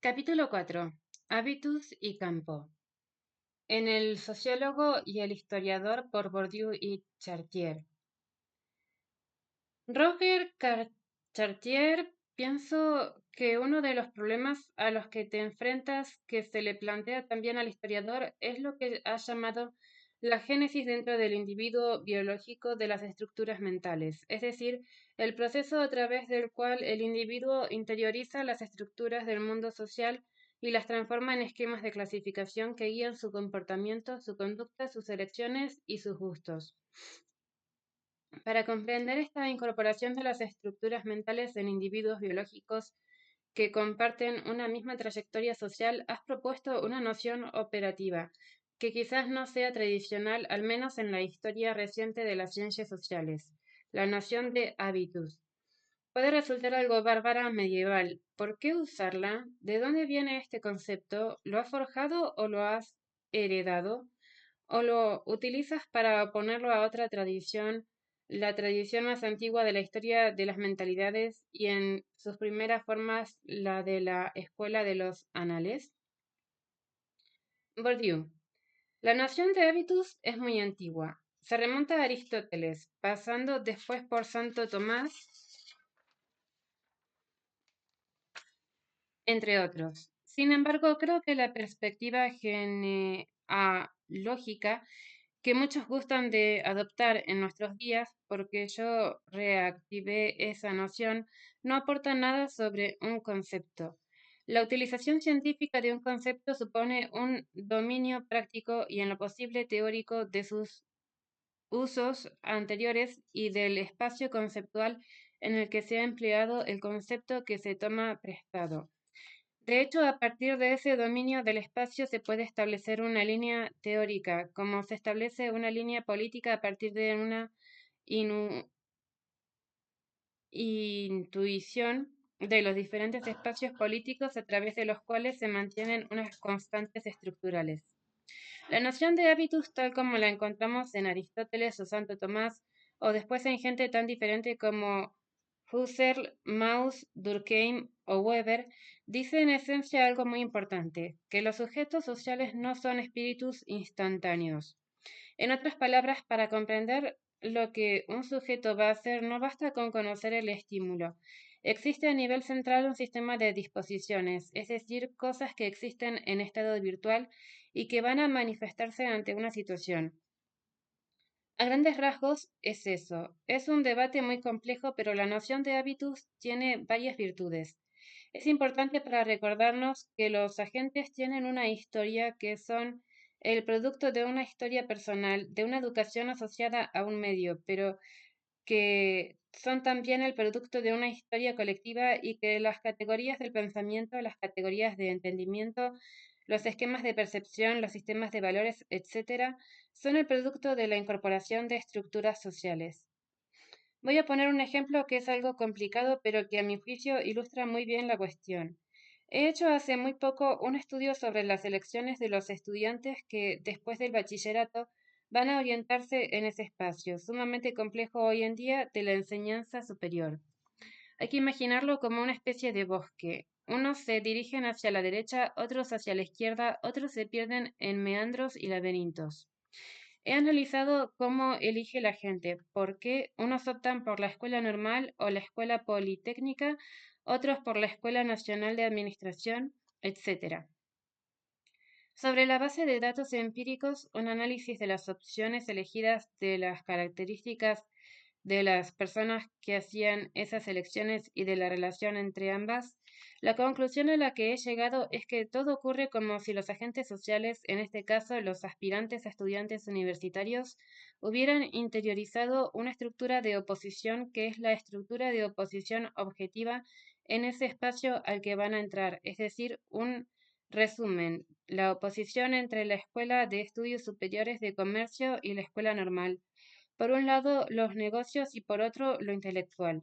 Capítulo 4. Hábitus y campo. En el sociólogo y el historiador por Bourdieu y Chartier. Chartier pienso que uno de los problemas a los que te enfrentas, que se le plantea también al historiador, es lo que ha llamado la génesis dentro del individuo biológico de las estructuras mentales, es decir, el proceso a través del cual el individuo interioriza las estructuras del mundo social y las transforma en esquemas de clasificación que guían su comportamiento, su conducta, sus elecciones y sus gustos. Para comprender esta incorporación de las estructuras mentales en individuos biológicos que comparten una misma trayectoria social, has propuesto una noción operativa que quizás no sea tradicional, al menos en la historia reciente de las ciencias sociales, la noción de hábitus. Puede resultar algo bárbara medieval. ¿Por qué usarla? ¿De dónde viene este concepto? ¿Lo has forjado o lo has heredado? ¿O lo utilizas para oponerlo a otra tradición, la tradición más antigua de la historia de las mentalidades y en sus primeras formas la de la escuela de los anales? Bourdieu. La noción de hábitus es muy antigua. Se remonta a Aristóteles, pasando después por Santo Tomás, entre otros. Sin embargo, creo que la perspectiva genealógica que muchos gustan de adoptar en nuestros días, porque yo reactivé esa noción, no aporta nada sobre un concepto. La utilización científica de un concepto supone un dominio práctico y en lo posible teórico de sus usos anteriores y del espacio conceptual en el que se ha empleado el concepto que se toma prestado. De hecho, a partir de ese dominio del espacio se puede establecer una línea teórica, como se establece una línea política a partir de una inu- intuición de los diferentes espacios políticos a través de los cuales se mantienen unas constantes estructurales. La noción de hábitus, tal como la encontramos en Aristóteles o Santo Tomás, o después en gente tan diferente como Husserl, Mauss, Durkheim o Weber, dice en esencia algo muy importante, que los sujetos sociales no son espíritus instantáneos. En otras palabras, para comprender lo que un sujeto va a hacer, no basta con conocer el estímulo. Existe a nivel central un sistema de disposiciones, es decir, cosas que existen en estado virtual y que van a manifestarse ante una situación. A grandes rasgos es eso. Es un debate muy complejo, pero la noción de hábitus tiene varias virtudes. Es importante para recordarnos que los agentes tienen una historia que son el producto de una historia personal, de una educación asociada a un medio, pero que son también el producto de una historia colectiva y que las categorías del pensamiento, las categorías de entendimiento, los esquemas de percepción, los sistemas de valores, etcétera, son el producto de la incorporación de estructuras sociales. Voy a poner un ejemplo que es algo complicado, pero que a mi juicio ilustra muy bien la cuestión. He hecho hace muy poco un estudio sobre las elecciones de los estudiantes que, después del bachillerato, van a orientarse en ese espacio, sumamente complejo hoy en día, de la enseñanza superior. Hay que imaginarlo como una especie de bosque. Unos se dirigen hacia la derecha, otros hacia la izquierda, otros se pierden en meandros y laberintos. He analizado cómo elige la gente, por qué unos optan por la escuela normal o la escuela politécnica, otros por la Escuela Nacional de Administración, etc. Sobre la base de datos empíricos, un análisis de las opciones elegidas, de las características de las personas que hacían esas elecciones y de la relación entre ambas, la conclusión a la que he llegado es que todo ocurre como si los agentes sociales, en este caso los aspirantes a estudiantes universitarios, hubieran interiorizado una estructura de oposición que es la estructura de oposición objetiva en ese espacio al que van a entrar, es decir, un resumen, la oposición entre la Escuela de Estudios Superiores de Comercio y la Escuela Normal. Por un lado, los negocios y por otro, lo intelectual.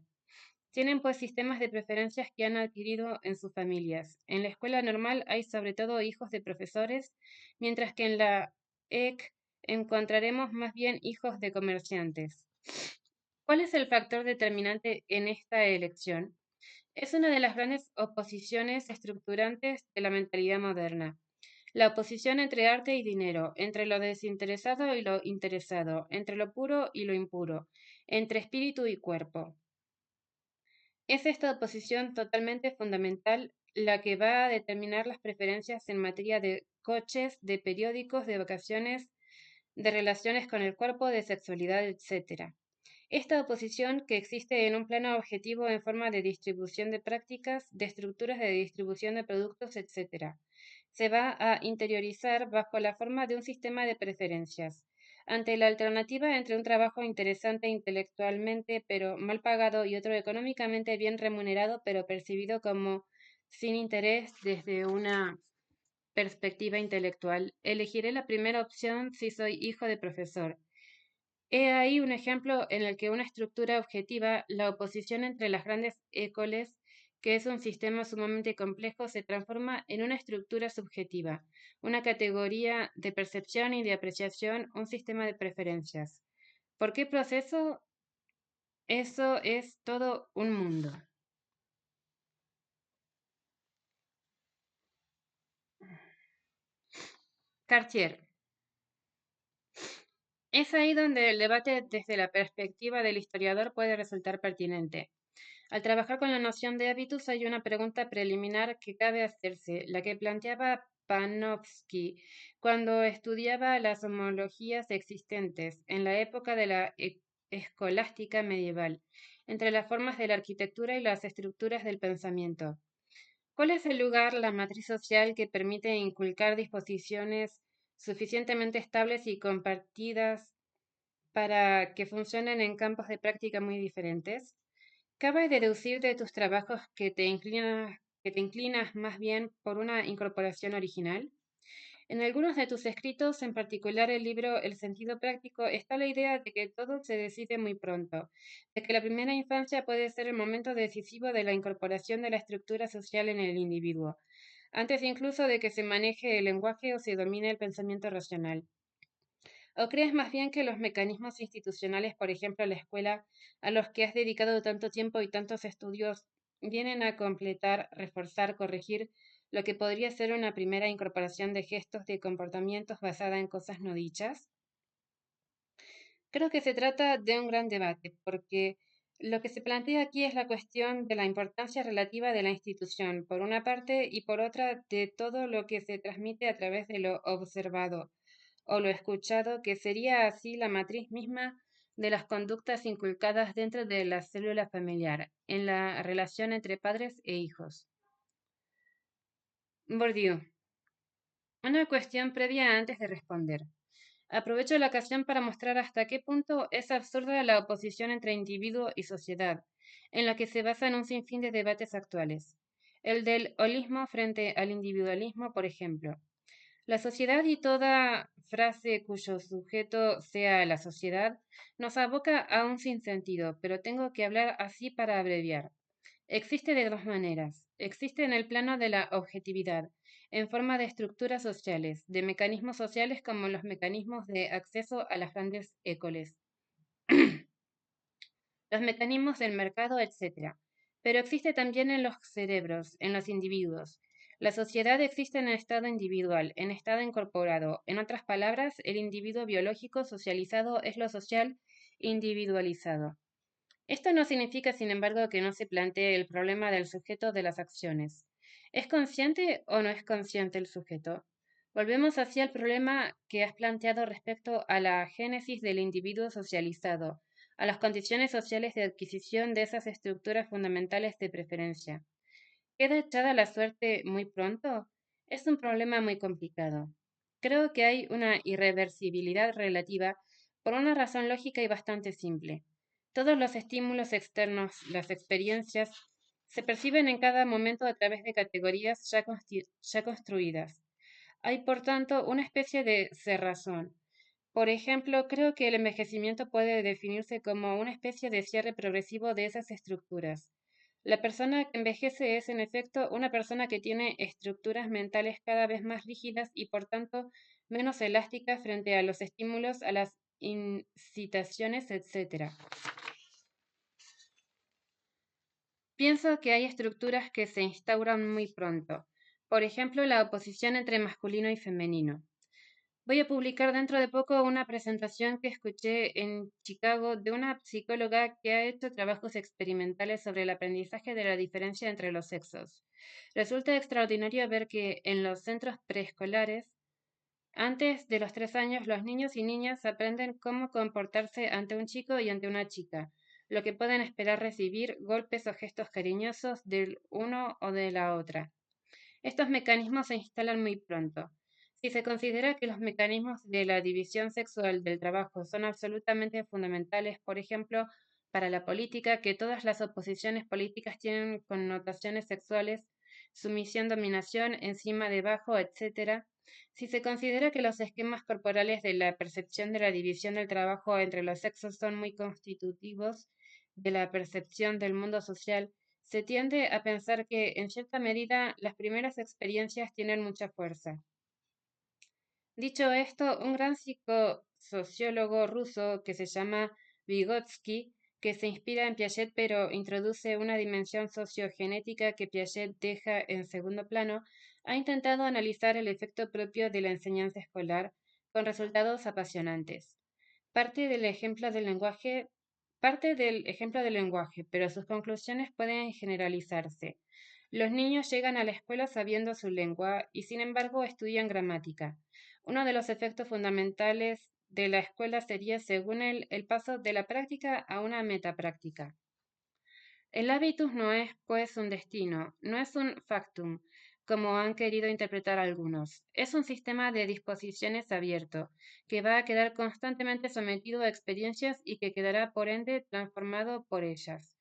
Tienen pues sistemas de preferencias que han adquirido en sus familias. En la escuela normal hay sobre todo hijos de profesores, mientras que en la EC encontraremos más bien hijos de comerciantes. ¿Cuál es el factor determinante en esta elección? Es una de las grandes oposiciones estructurantes de la mentalidad moderna. La oposición entre arte y dinero, entre lo desinteresado y lo interesado, entre lo puro y lo impuro, entre espíritu y cuerpo. Es esta oposición totalmente fundamental la que va a determinar las preferencias en materia de coches, de periódicos, de vacaciones, de relaciones con el cuerpo, de sexualidad, etc. Esta oposición que existe en un plano objetivo en forma de distribución de prácticas, de estructuras de distribución de productos, etc., se va a interiorizar bajo la forma de un sistema de preferencias. Ante la alternativa entre un trabajo interesante intelectualmente pero mal pagado y otro económicamente bien remunerado pero percibido como sin interés desde una perspectiva intelectual, elegiré la primera opción si soy hijo de profesor. He ahí un ejemplo en el que una estructura objetiva, la oposición entre las grandes écoles, que es un sistema sumamente complejo, se transforma en una estructura subjetiva, una categoría de percepción y de apreciación, un sistema de preferencias. ¿Por qué proceso? Eso es todo un mundo. Cartier. Es ahí donde el debate desde la perspectiva del historiador puede resultar pertinente. Al trabajar con la noción de hábitus hay una pregunta preliminar que cabe hacerse, la que planteaba Panofsky cuando estudiaba las homologías existentes en la época de la escolástica medieval, entre las formas de la arquitectura y las estructuras del pensamiento. ¿Cuál es el lugar, la matriz social que permite inculcar disposiciones suficientemente estables y compartidas para que funcionen en campos de práctica muy diferentes? Cabe deducir de tus trabajos que te inclinas más bien por una incorporación original. En algunos de tus escritos, en particular el libro El sentido práctico, está la idea de que todo se decide muy pronto, de que la primera infancia puede ser el momento decisivo de la incorporación de la estructura social en el individuo, antes incluso de que se maneje el lenguaje o se domine el pensamiento racional. ¿O crees más bien que los mecanismos institucionales, por ejemplo la escuela, a los que has dedicado tanto tiempo y tantos estudios, vienen a completar, reforzar, corregir lo que podría ser una primera incorporación de gestos de comportamientos basada en cosas no dichas? Creo que se trata de un gran debate, porque lo que se plantea aquí es la cuestión de la importancia relativa de la institución, por una parte, y por otra, de todo lo que se transmite a través de lo observado o lo escuchado, que sería así la matriz misma de las conductas inculcadas dentro de la célula familiar, en la relación entre padres e hijos. Bourdieu. Una cuestión previa antes de responder. Aprovecho la ocasión para mostrar hasta qué punto es absurda la oposición entre individuo y sociedad, en la que se basan un sinfín de debates actuales. El del holismo frente al individualismo, por ejemplo. La sociedad y toda frase cuyo sujeto sea la sociedad nos aboca a un sinsentido, pero tengo que hablar así para abreviar. Existe de dos maneras. Existe en el plano de la objetividad, en forma de estructuras sociales, de mecanismos sociales como los mecanismos de acceso a las grandes écoles, los mecanismos del mercado, etc. Pero existe también en los cerebros, en los individuos. La sociedad existe en estado individual, en estado incorporado. En otras palabras, el individuo biológico socializado es lo social individualizado. Esto no significa, sin embargo, que no se plantee el problema del sujeto de las acciones. ¿Es consciente o no es consciente el sujeto? Volvemos así al problema que has planteado respecto a la génesis del individuo socializado, a las condiciones sociales de adquisición de esas estructuras fundamentales de preferencia. ¿Queda echada la suerte muy pronto? Es un problema muy complicado. Creo que hay una irreversibilidad relativa por una razón lógica y bastante simple. Todos los estímulos externos, las experiencias, se perciben en cada momento a través de categorías ya construidas. Hay, por tanto, una especie de cerrazón. Por ejemplo, creo que el envejecimiento puede definirse como una especie de cierre progresivo de esas estructuras. La persona que envejece es, en efecto, una persona que tiene estructuras mentales cada vez más rígidas y, por tanto, menos elásticas frente a los estímulos, a las incitaciones, etc. Pienso que hay estructuras que se instauran muy pronto, por ejemplo, la oposición entre masculino y femenino. Voy a publicar dentro de poco una presentación que escuché en Chicago de una psicóloga que ha hecho trabajos experimentales sobre el aprendizaje de la diferencia entre los sexos. Resulta extraordinario ver que en los centros preescolares, antes de los 3 años, los niños y niñas aprenden cómo comportarse ante un chico y ante una chica, lo que pueden esperar recibir, golpes o gestos cariñosos del uno o de la otra. Estos mecanismos se instalan muy pronto. Si se considera que los mecanismos de la división sexual del trabajo son absolutamente fundamentales, por ejemplo, para la política, que todas las oposiciones políticas tienen connotaciones sexuales, sumisión, dominación, encima, debajo, etc. Si se considera que los esquemas corporales de la percepción de la división del trabajo entre los sexos son muy constitutivos de la percepción del mundo social, se tiende a pensar que, en cierta medida, las primeras experiencias tienen mucha fuerza. Dicho esto, un gran psicosociólogo ruso que se llama Vygotsky, que se inspira en Piaget pero introduce una dimensión sociogenética que Piaget deja en segundo plano, ha intentado analizar el efecto propio de la enseñanza escolar con resultados apasionantes. Parte del ejemplo del lenguaje, parte del ejemplo del lenguaje, pero sus conclusiones pueden generalizarse. Los niños llegan a la escuela sabiendo su lengua y sin embargo estudian gramática. Uno de los efectos fundamentales de la escuela sería, según él, el paso de la práctica a una metapráctica. El hábitus no es, pues, un destino, no es un factum, como han querido interpretar algunos. Es un sistema de disposiciones abierto, que va a quedar constantemente sometido a experiencias y que quedará, por ende, transformado por ellas.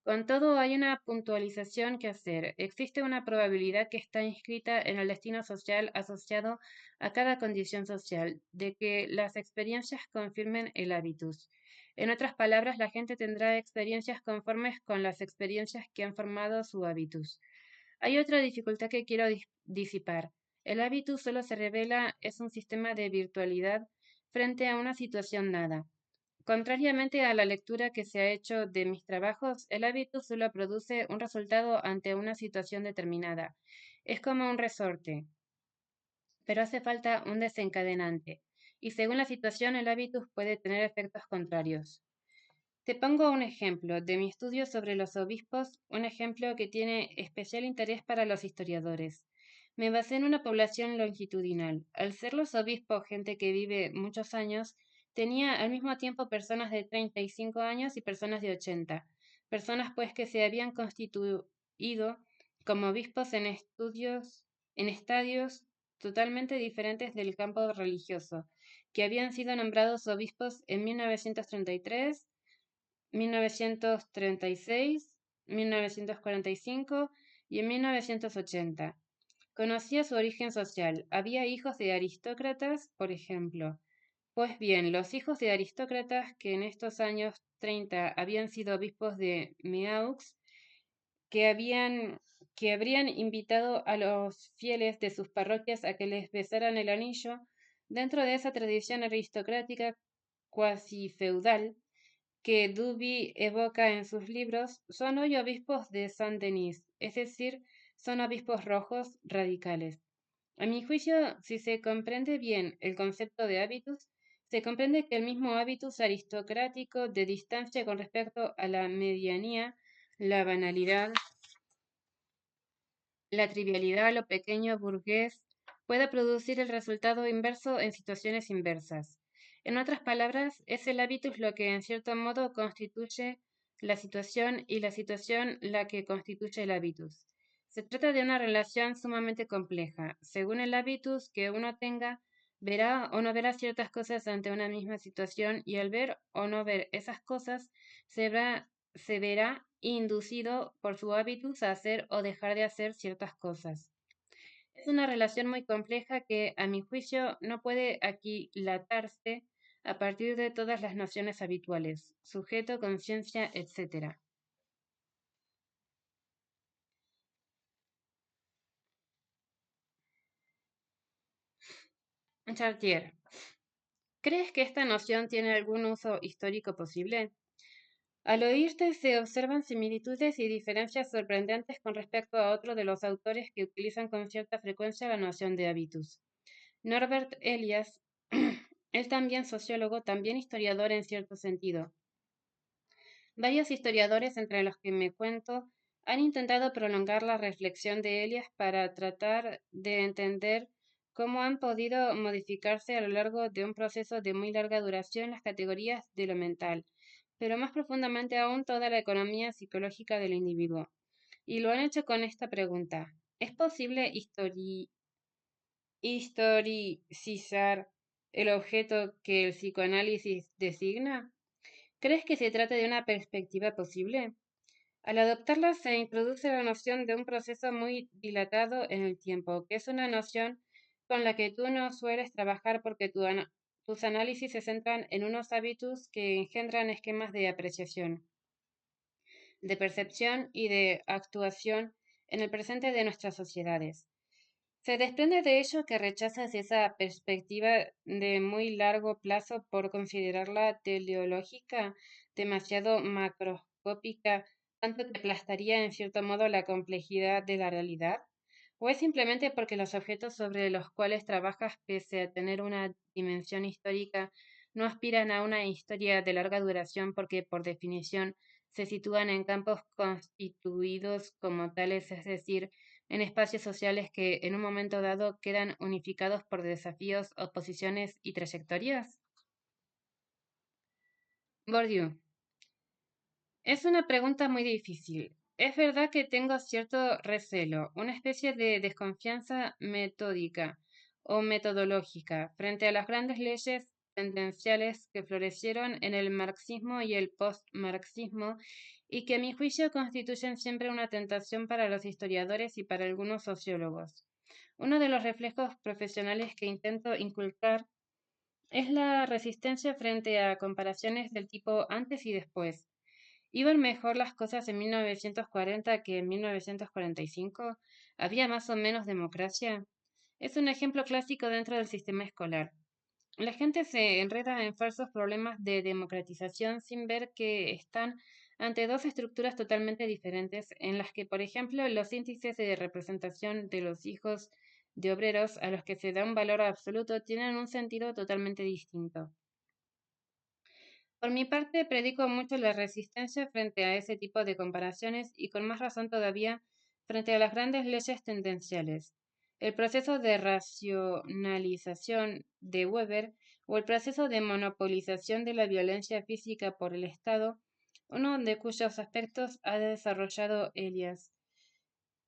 Con todo, hay una puntualización que hacer. Existe una probabilidad que está inscrita en el destino social asociado a cada condición social, de que las experiencias confirmen el hábitus. En otras palabras, la gente tendrá experiencias conformes con las experiencias que han formado su hábitus. Hay otra dificultad que quiero disipar. El hábitus solo se revela es un sistema de virtualidad frente a una situación dada. Contrariamente a la lectura que se ha hecho de mis trabajos, el hábitus solo produce un resultado ante una situación determinada. Es como un resorte, pero hace falta un desencadenante, y según la situación el hábitus puede tener efectos contrarios. Te pongo un ejemplo de mi estudio sobre los obispos, un ejemplo que tiene especial interés para los historiadores. Me basé en una población longitudinal. Al ser los obispos gente que vive muchos años, tenía al mismo tiempo personas de 35 años y personas de 80, personas pues que se habían constituido como obispos en estadios totalmente diferentes del campo religioso, que habían sido nombrados obispos en 1933, 1936, 1945 y en 1980. Conocía su origen social. Había hijos de aristócratas, por ejemplo. Pues bien, los hijos de aristócratas que en estos años 30 habían sido obispos de Meaux, que, habían, que habrían invitado a los fieles de sus parroquias a que les besaran el anillo, dentro de esa tradición aristocrática cuasi feudal, que Duby evoca en sus libros, son hoy obispos de Saint-Denis, es decir, son obispos rojos radicales. A mi juicio, si se comprende bien el concepto de hábitus, se comprende que el mismo hábitus aristocrático de distancia con respecto a la medianía, la banalidad, la trivialidad, lo pequeño burgués, puede producir el resultado inverso en situaciones inversas. En otras palabras, es el hábitus lo que en cierto modo constituye la situación y la situación la que constituye el hábitus. Se trata de una relación sumamente compleja. Según el hábitus que uno tenga, verá o no verá ciertas cosas ante una misma situación y al ver o no ver esas cosas, se verá inducido por su hábitus a hacer o dejar de hacer ciertas cosas. Es una relación muy compleja que, a mi juicio, no puede aquilatarse a partir de todas las nociones habituales, sujeto, conciencia, etc. Chartier, ¿crees que esta noción tiene algún uso histórico posible? Al oírte se observan similitudes y diferencias sorprendentes con respecto a otro de los autores que utilizan con cierta frecuencia la noción de habitus. Norbert Elias, él también sociólogo, también historiador en cierto sentido. Varios historiadores, entre los que me cuento, han intentado prolongar la reflexión de Elias para tratar de entender cómo han podido modificarse a lo largo de un proceso de muy larga duración las categorías de lo mental, pero más profundamente aún toda la economía psicológica del individuo. Y lo han hecho con esta pregunta: ¿es posible historicizar el objeto que el psicoanálisis designa? ¿Crees que se trata de una perspectiva posible? Al adoptarla se introduce la noción de un proceso muy dilatado en el tiempo, que es una noción con la que tú no sueles trabajar porque tus análisis se centran en unos hábitos que engendran esquemas de apreciación, de percepción y de actuación en el presente de nuestras sociedades. Se desprende de ello que rechazas esa perspectiva de muy largo plazo por considerarla teleológica, demasiado macroscópica, tanto que aplastaría en cierto modo la complejidad de la realidad. ¿O es simplemente porque los objetos sobre los cuales trabajas, pese a tener una dimensión histórica, no aspiran a una historia de larga duración porque, por definición, se sitúan en campos constituidos como tales, es decir, en espacios sociales que en un momento dado quedan unificados por desafíos, oposiciones y trayectorias? Bourdieu. Es una pregunta muy difícil. Es verdad que tengo cierto recelo, una especie de desconfianza metódica o metodológica frente a las grandes leyes tendenciales que florecieron en el marxismo y el postmarxismo y que a mi juicio constituyen siempre una tentación para los historiadores y para algunos sociólogos. Uno de los reflejos profesionales que intento inculcar es la resistencia frente a comparaciones del tipo antes y después. ¿Iban mejor las cosas en 1940 que en 1945? ¿Había más o menos democracia? Es un ejemplo clásico dentro del sistema escolar. La gente se enreda en falsos problemas de democratización sin ver que están ante dos estructuras totalmente diferentes en las que, por ejemplo, los índices de representación de los hijos de obreros a los que se da un valor absoluto tienen un sentido totalmente distinto. Por mi parte, predico mucho la resistencia frente a ese tipo de comparaciones y con más razón todavía frente a las grandes leyes tendenciales. El proceso de racionalización de Weber o el proceso de monopolización de la violencia física por el Estado, uno de cuyos aspectos ha desarrollado Elias,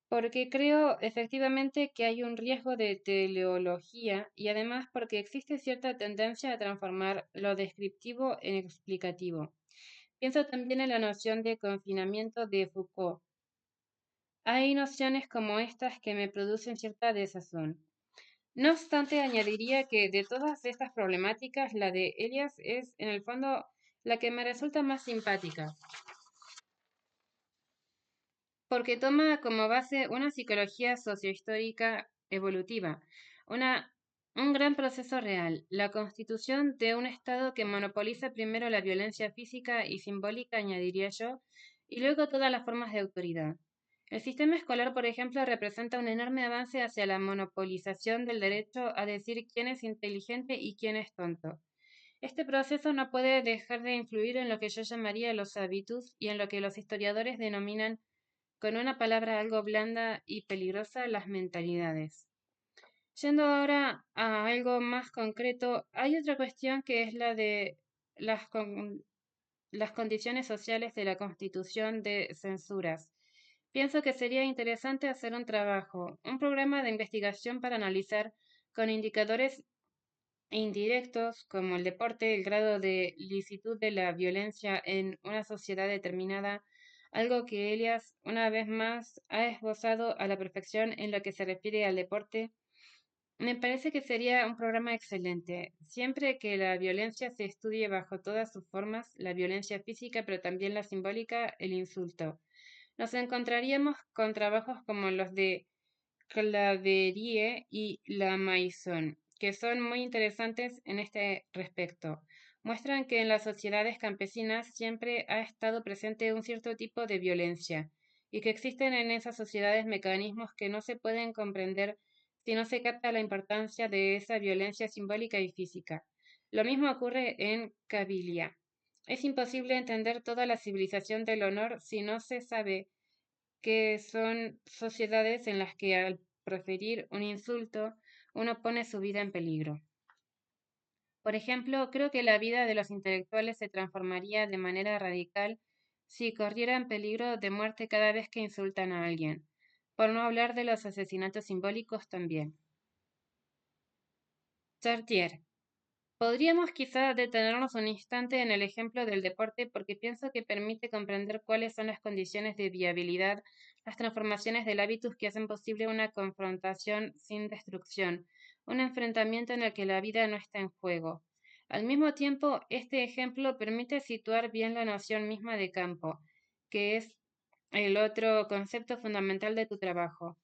porque creo efectivamente que hay un riesgo de teleología y además porque existe cierta tendencia a transformar lo descriptivo en explicativo. Pienso también en la noción de confinamiento de Foucault. Hay nociones como estas que me producen cierta desazón. No obstante, añadiría que de todas estas problemáticas, la de Elias es, en el fondo, la que me resulta más simpática, porque toma como base una psicología sociohistórica evolutiva, una, un gran proceso real, la constitución de un Estado que monopoliza primero la violencia física y simbólica, añadiría yo, y luego todas las formas de autoridad. El sistema escolar, por ejemplo, representa un enorme avance hacia la monopolización del derecho a decir quién es inteligente y quién es tonto. Este proceso no puede dejar de influir en lo que yo llamaría los hábitos y en lo que los historiadores denominan con una palabra algo blanda y peligrosa, las mentalidades. Yendo ahora a algo más concreto, hay otra cuestión que es la de las, las condiciones sociales de la constitución de censuras. Pienso que sería interesante hacer un trabajo, un programa de investigación para analizar con indicadores indirectos como el deporte, el grado de licitud de la violencia en una sociedad determinada, algo que Elias una vez más ha esbozado a la perfección en lo que se refiere al deporte. Me parece que sería un programa excelente, siempre que la violencia se estudie bajo todas sus formas, la violencia física, pero también la simbólica, el insulto. Nos encontraríamos con trabajos como los de Claverie y La Maison, que son muy interesantes en este respecto. muestran que en las sociedades campesinas siempre ha estado presente un cierto tipo de violencia y que existen en esas sociedades mecanismos que no se pueden comprender si no se capta la importancia de esa violencia simbólica y física. Lo mismo ocurre en Kabilia. Es imposible entender toda la civilización del honor si no se sabe que son sociedades en las que al proferir un insulto uno pone su vida en peligro. Por ejemplo, creo que la vida de los intelectuales se transformaría de manera radical si corrieran peligro de muerte cada vez que insultan a alguien, por no hablar de los asesinatos simbólicos también. Chartier. Podríamos quizá detenernos un instante en el ejemplo del deporte porque pienso que permite comprender cuáles son las condiciones de viabilidad, las transformaciones del hábitus que hacen posible una confrontación sin destrucción, un enfrentamiento en el que la vida no está en juego. Al mismo tiempo, este ejemplo permite situar bien la noción misma de campo, que es el otro concepto fundamental de tu trabajo.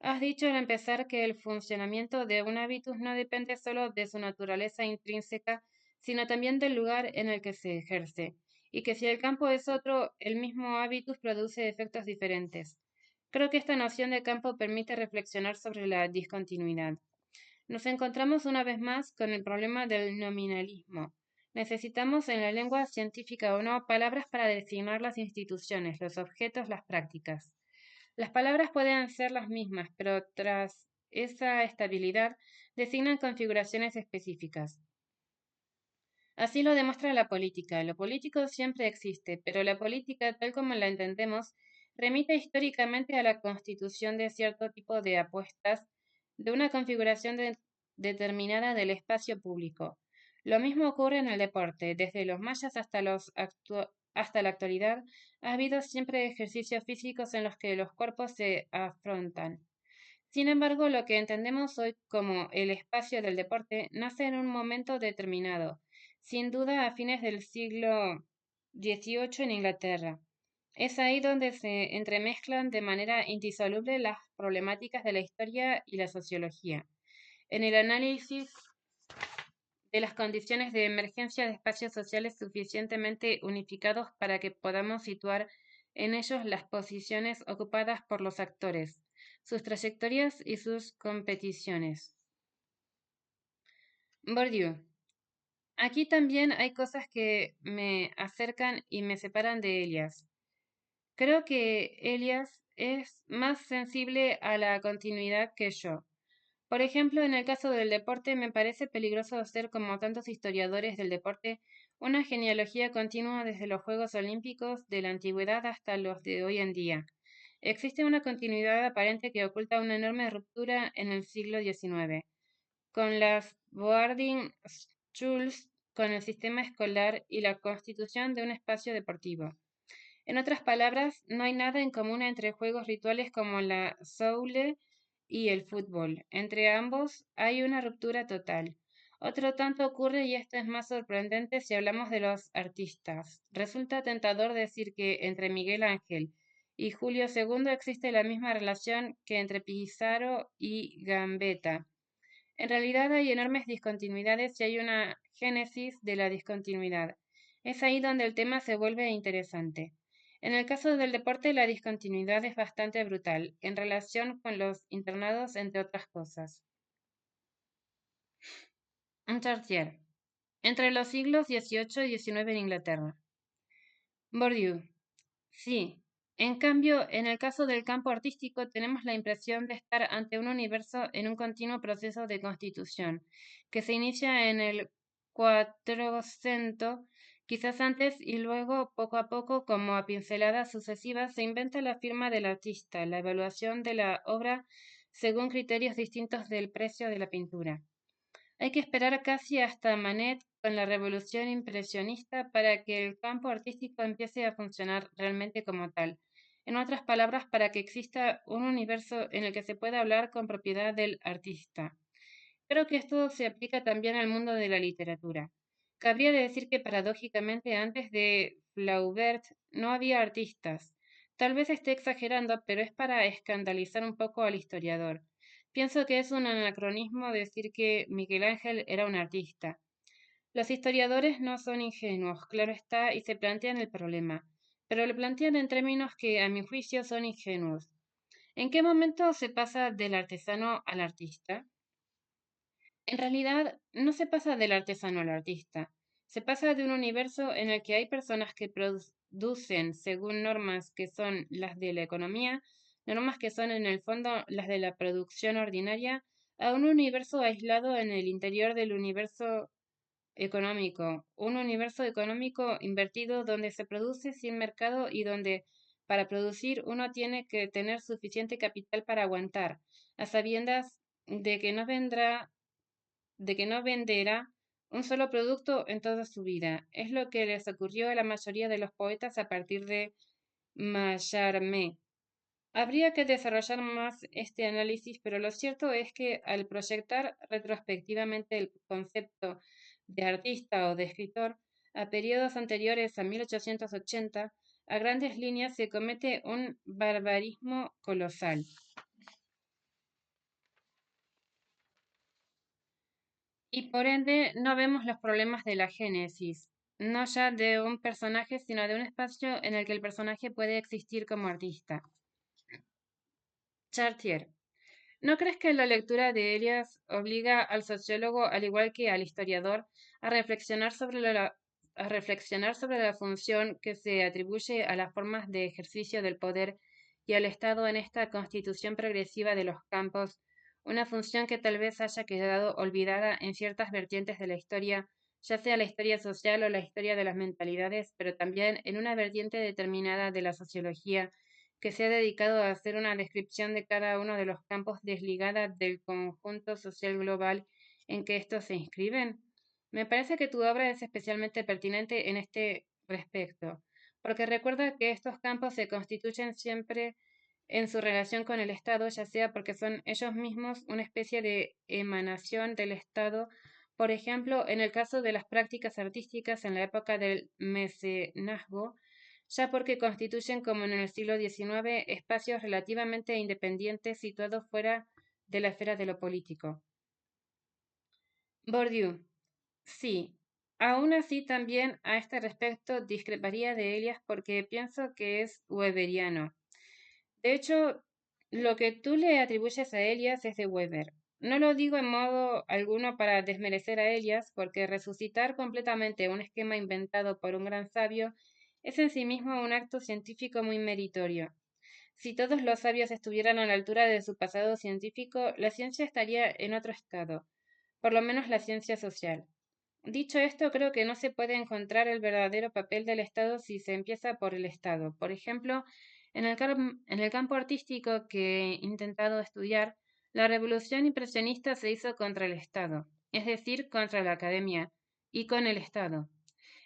Has dicho al empezar que el funcionamiento de un hábitus no depende solo de su naturaleza intrínseca, sino también del lugar en el que se ejerce, y que si el campo es otro, el mismo hábitus produce efectos diferentes. Creo que esta noción de campo permite reflexionar sobre la discontinuidad. Nos encontramos una vez más con el problema del nominalismo. Necesitamos en la lengua científica o no palabras para designar las instituciones, los objetos, las prácticas. Las palabras pueden ser las mismas, pero tras esa estabilidad designan configuraciones específicas. Así lo demuestra la política. Lo político siempre existe, pero la política, tal como la entendemos, remite históricamente a la constitución de cierto tipo de apuestas de una configuración determinada del espacio público. Lo mismo ocurre en el deporte. Desde los mayas hasta la actualidad, ha habido siempre ejercicios físicos en los que los cuerpos se afrontan. Sin embargo, lo que entendemos hoy como el espacio del deporte nace en un momento determinado, sin duda a fines del siglo XVIII en Inglaterra. Es ahí donde se entremezclan de manera indisoluble las problemáticas de la historia y la sociología. En el análisis de las condiciones de emergencia de espacios sociales suficientemente unificados para que podamos situar en ellos las posiciones ocupadas por los actores, sus trayectorias y sus competiciones. Bourdieu. Aquí también hay cosas que me acercan y me separan de Elias. Creo que Elias es más sensible a la continuidad que yo. Por ejemplo, en el caso del deporte, me parece peligroso hacer, como tantos historiadores del deporte, una genealogía continua desde los Juegos Olímpicos de la antigüedad hasta los de hoy en día. Existe una continuidad aparente que oculta una enorme ruptura en el siglo XIX, con las boarding schools, con el sistema escolar y la constitución de un espacio deportivo. En otras palabras, no hay nada en común entre juegos rituales como la soule y el fútbol. Entre ambos hay una ruptura total. Otro tanto ocurre y esto es más sorprendente si hablamos de los artistas. Resulta tentador decir que entre Miguel Ángel y Julio II existe la misma relación que entre Pizarro y Gambetta. En realidad hay enormes discontinuidades y hay una génesis de la discontinuidad. Es ahí donde el tema se vuelve interesante. En el caso del deporte, la discontinuidad es bastante brutal, en relación con los internados, entre otras cosas. Un Chartier. Entre los siglos XVIII y XIX en Inglaterra. Bourdieu. Sí. En cambio, en el caso del campo artístico, tenemos la impresión de estar ante un universo en un continuo proceso de constitución, que se inicia en el Quattrocento, quizás antes, y luego, poco a poco, como a pinceladas sucesivas, se inventa la firma del artista, la evaluación de la obra según criterios distintos del precio de la pintura. Hay que esperar casi hasta Manet con la revolución impresionista para que el campo artístico empiece a funcionar realmente como tal. En otras palabras, para que exista un universo en el que se pueda hablar con propiedad del artista. Creo que esto se aplica también al mundo de la literatura. Cabría de decir que paradójicamente antes de Flaubert no había artistas. Tal vez esté exagerando, pero es para escandalizar un poco al historiador. Pienso que es un anacronismo decir que Miguel Ángel era un artista. Los historiadores no son ingenuos, claro está, y se plantean el problema, pero lo plantean en términos que, a mi juicio, son ingenuos. ¿En qué momento se pasa del artesano al artista? En realidad, no se pasa del artesano al artista. Se pasa de un universo en el que hay personas que producen según normas que son las de la economía, normas que son en el fondo las de la producción ordinaria, a un universo aislado en el interior del universo económico, un universo económico invertido donde se produce sin mercado y donde para producir uno tiene que tener suficiente capital para aguantar, a sabiendas de que no vendrá de que no venderá un solo producto en toda su vida. Es lo que les ocurrió a la mayoría de los poetas a partir de Mallarmé. Habría que desarrollar más este análisis, pero lo cierto es que al proyectar retrospectivamente el concepto de artista o de escritor a periodos anteriores a 1880, a grandes líneas se comete un barbarismo colosal. Y por ende no vemos los problemas de la génesis, no ya de un personaje, sino de un espacio en el que el personaje puede existir como artista. Chartier. ¿No crees que la lectura de Elias obliga al sociólogo, al igual que al historiador, a reflexionar sobre la función que se atribuye a las formas de ejercicio del poder y al Estado en esta constitución progresiva de los campos, una función que tal vez haya quedado olvidada en ciertas vertientes de la historia, ya sea la historia social o la historia de las mentalidades, pero también en una vertiente determinada de la sociología que se ha dedicado a hacer una descripción de cada uno de los campos desligada del conjunto social global en que estos se inscriben? Me parece que tu obra es especialmente pertinente en este respecto, porque recuerda que estos campos se constituyen siempre en su relación con el Estado, ya sea porque son ellos mismos una especie de emanación del Estado, por ejemplo, en el caso de las prácticas artísticas en la época del mecenazgo, ya porque constituyen, como en el siglo XIX, espacios relativamente independientes situados fuera de la esfera de lo político. Bourdieu. Sí. Aún así, también a este respecto discreparía de Elias porque pienso que es weberiano. De hecho, lo que tú le atribuyes a Elias es de Weber. No lo digo en modo alguno para desmerecer a Elias, porque resucitar completamente un esquema inventado por un gran sabio es en sí mismo un acto científico muy meritorio. Si todos los sabios estuvieran a la altura de su pasado científico, la ciencia estaría en otro estado, por lo menos la ciencia social. Dicho esto, creo que no se puede encontrar el verdadero papel del Estado si se empieza por el Estado. Por ejemplo, en el campo artístico que he intentado estudiar, la revolución impresionista se hizo contra el Estado, es decir, contra la academia y con el Estado.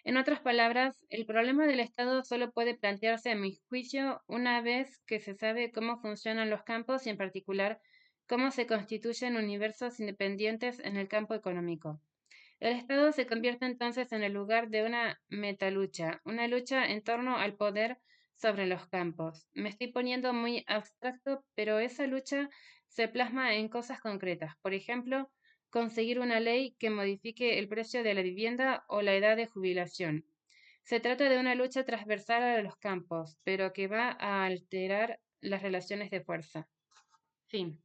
En otras palabras, el problema del Estado solo puede plantearse, a mi juicio, una vez que se sabe cómo funcionan los campos y, en particular, cómo se constituyen universos independientes en el campo económico. El Estado se convierte entonces en el lugar de una metalucha, una lucha en torno al poder sobre los campos. Me estoy poniendo muy abstracto, pero esa lucha se plasma en cosas concretas. Por ejemplo, conseguir una ley que modifique el precio de la vivienda o la edad de jubilación. Se trata de una lucha transversal a los campos, pero que va a alterar las relaciones de fuerza. Fin.